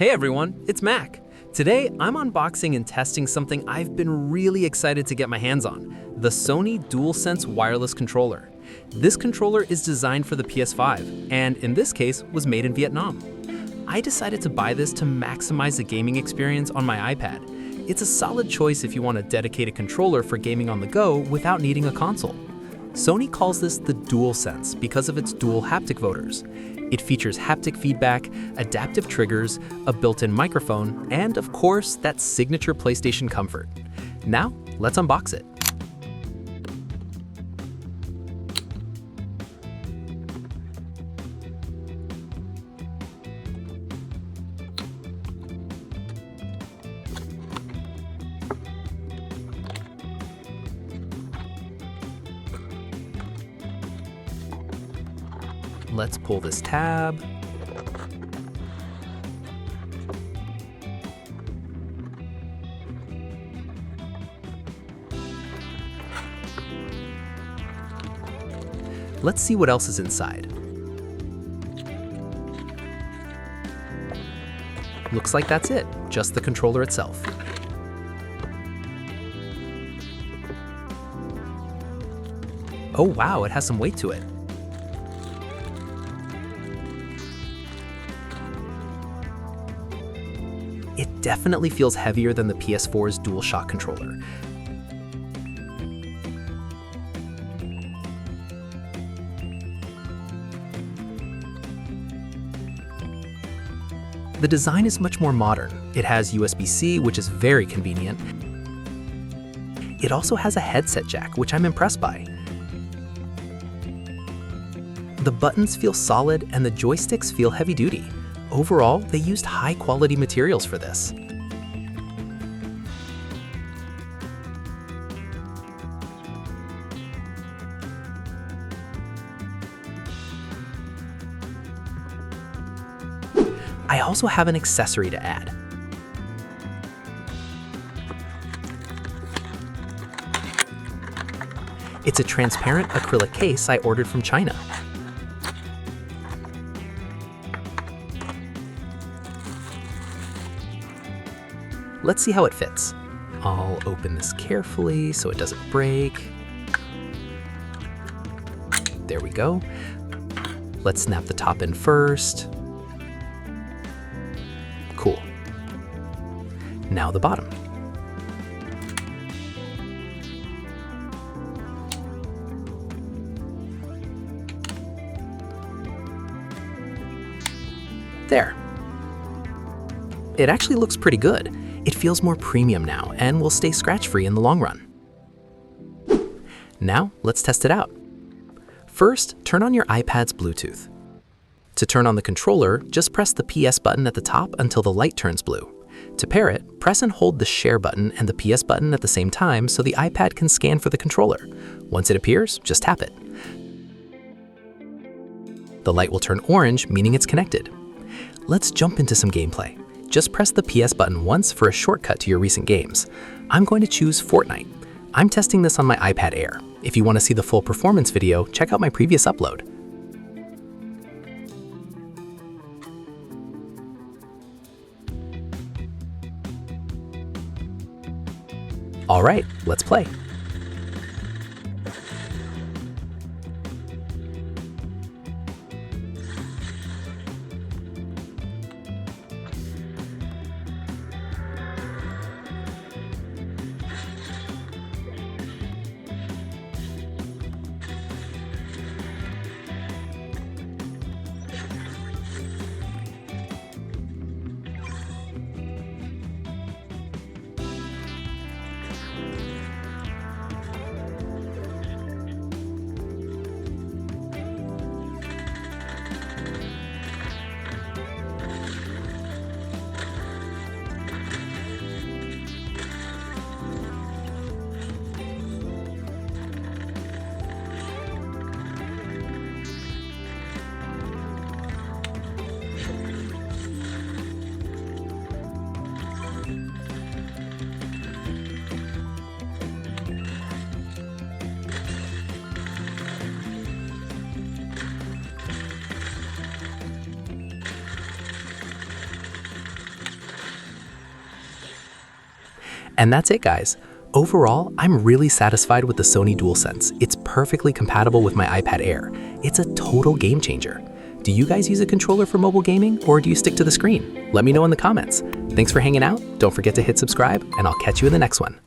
Hey everyone, it's Mac. Today, I'm unboxing and testing something I've been really excited to get my hands on, the Sony DualSense Wireless Controller. This controller is designed for the PS5, and in this case, was made in Vietnam. I decided to buy this to maximize the gaming experience on my iPad. It's a solid choice if you want a dedicated controller for gaming on the go without needing a console. Sony calls this the DualSense because of its dual haptic votors. It features haptic feedback, adaptive triggers, a built-in microphone, and of course, that signature PlayStation comfort. Now, let's unbox it. Let's pull this tab. Let's see what else is inside. Looks like that's it, just the controller itself. Oh wow, it has some weight to it. It definitely feels heavier than the PS4's DualShock controller. The design is much more modern. It has USB-C, which is very convenient. It also has a headset jack, which I'm impressed by. The buttons feel solid and the joysticks feel heavy-duty. Overall, they used high-quality materials for this. I also have an accessory to add. It's a transparent acrylic case I ordered from China. Let's see how it fits. I'll open this carefully so it doesn't break. There we go. Let's snap the top in first. Cool. Now the bottom. There. It actually looks pretty good. It feels more premium now and will stay scratch-free in the long run. Now, let's test it out. First, turn on your iPad's Bluetooth. To turn on the controller, just press the PS button at the top until the light turns blue. To pair it, press and hold the Share button and the PS button at the same time so the iPad can scan for the controller. Once it appears, just tap it. The light will turn orange, meaning it's connected. Let's jump into some gameplay. Just press the PS button once for a shortcut to your recent games. I'm going to choose Fortnite. I'm testing this on my iPad Air. If you want to see the full performance video, check out my previous upload. All right, let's play. And that's it, guys. Overall, I'm really satisfied with the Sony DualSense. It's perfectly compatible with my iPad Air. It's a total game changer. Do you guys use a controller for mobile gaming, or do you stick to the screen? Let me know in the comments. Thanks for hanging out. Don't forget to hit subscribe, and I'll catch you in the next one.